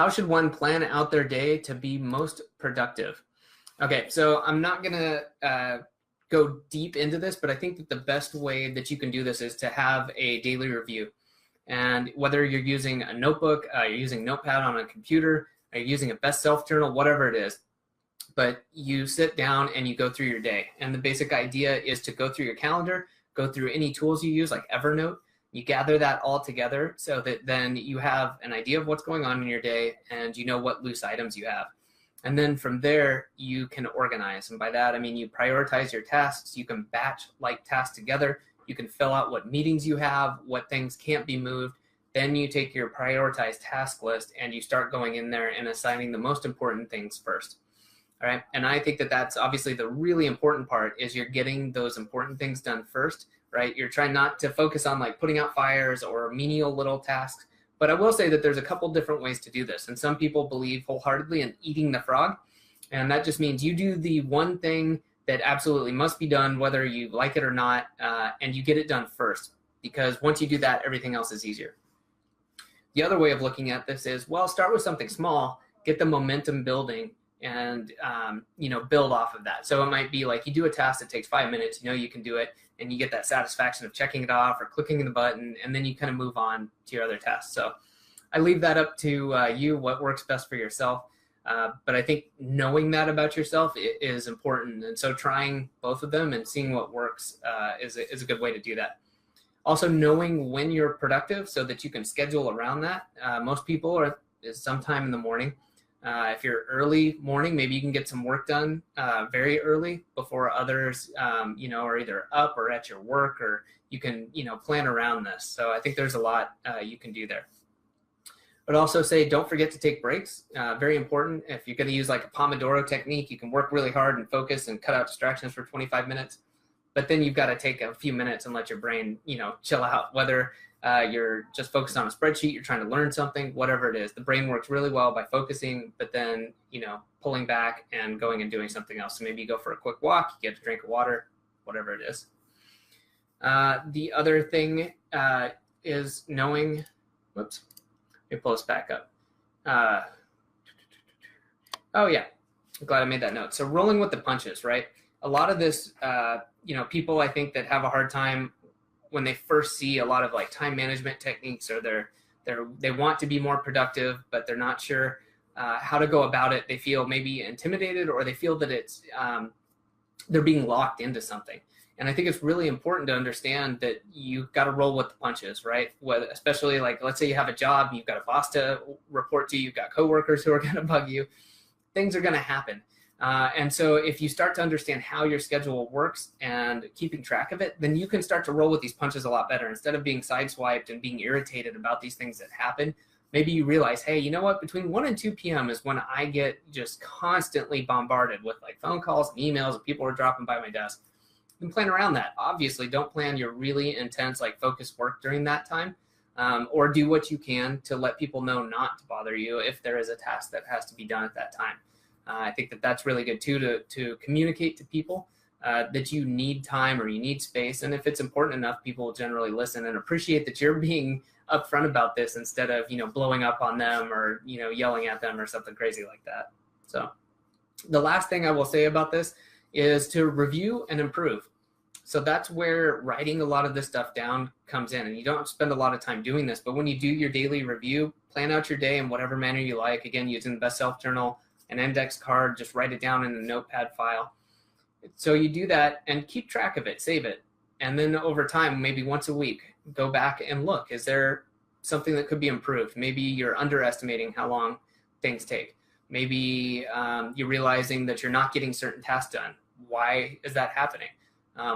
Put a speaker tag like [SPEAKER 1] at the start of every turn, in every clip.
[SPEAKER 1] How should one plan out their day to be most productive? Okay, so I'm not going to go deep into this, but I think that the best way that you can do this is to have a daily review. And whether you're using a notebook, you're using Notepad on a computer, or you're using a best self journal, whatever it is, but you sit down and you go through your day. And the basic idea is to go through your calendar, go through any tools you use like Evernote. You gather that all together so that then you have an idea of what's going on in your day and you know what loose items you have. And then from there, you can organize. And by that, I mean you prioritize your tasks. You can batch like tasks together. You can fill out what meetings you have, what things can't be moved. Then you take your prioritized task list and you start going in there and assigning the most important things first. All right. And I think that that's obviously the really important part is you're getting those important things done first, right? You're trying not to focus on like putting out fires or menial little tasks. But I will say that there's a couple different ways to do this. And some people believe wholeheartedly in eating the frog. And that just means you do the one thing that absolutely must be done, whether you like it or not, and you get it done first. Because once you do that, everything else is easier. The other way of looking at this is, well, start with something small, get the momentum building, and build off of that. So it might be like you do a task that takes 5 minutes, you can do it, and you get that satisfaction of checking it off or clicking the button, and then you kind of move on to your other tasks. So I leave that up to you, what works best for yourself. But I think knowing that about yourself is important. And so trying both of them and seeing what works is a good way to do that. Also knowing when you're productive so that you can schedule around that. Most people is sometime in the morning. If you're early morning, maybe you can get some work done very early before others, are either up or at your work, or you can, plan around this. So I think there's a lot you can do there. But also say, don't forget to take breaks. Very important. If you're going to use like a Pomodoro technique, you can work really hard and focus and cut out distractions for 25 minutes. But then you've got to take a few minutes and let your brain, chill out, whether you're just focused on a spreadsheet, you're trying to learn something, whatever it is. The brain works really well by focusing, but then, pulling back and going and doing something else. So maybe you go for a quick walk, you get a drink of water, whatever it is. The other thing is knowing, whoops, let me pull this back up. Oh yeah, I'm glad I made that note. So rolling with the punches, right? A lot of this, people I think that have a hard time when they first see a lot of like time management techniques, or they want to be more productive, but they're not sure how to go about it. They feel maybe intimidated, or they feel that it's they're being locked into something. And I think it's really important to understand that you've got to roll with the punches, right? Especially like, let's say you have a job, you've got a boss to report to, you've got coworkers who are going to bug you. Things are going to happen. And so if you start to understand how your schedule works and keeping track of it, then you can start to roll with these punches a lot better. Instead of being sideswiped and being irritated about these things that happen, maybe you realize, hey, you know what? Between 1 and 2 p.m. is when I get just constantly bombarded with like phone calls and emails and people are dropping by my desk. You can plan around that. Obviously, don't plan your really intense, like focused work during that time, or do what you can to let people know not to bother you if there is a task that has to be done at that time. I think that that's really good too, to communicate to people that you need time or you need space. And if it's important enough, people will generally listen and appreciate that you're being upfront about this instead of, blowing up on them or, yelling at them or something crazy like that. So the last thing I will say about this is to review and improve. So that's where writing a lot of this stuff down comes in. And you don't spend a lot of time doing this, but when you do your daily review, plan out your day in whatever manner you like. Again, using the best self journal, an index card, just write it down in a notepad file. So you do that and keep track of it, save it. And then over time, maybe once a week, go back and look. Is there something that could be improved? Maybe you're underestimating how long things take. Maybe you're realizing that you're not getting certain tasks done. Why is that happening?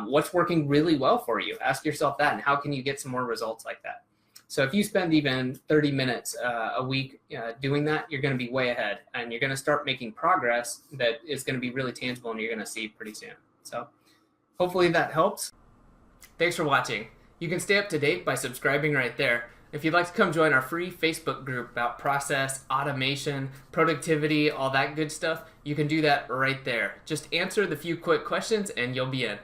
[SPEAKER 1] What's working really well for you? Ask yourself that, and how can you get some more results like that? So if you spend even 30 minutes a week doing that, you're going to be way ahead, and you're going to start making progress that is going to be really tangible and you're going to see pretty soon. So hopefully that helps. Thanks for watching. You can stay up to date by subscribing right there. If you'd like to come join our free Facebook group about process, automation, productivity, all that good stuff, you can do that right there. Just answer the few quick questions and you'll be in.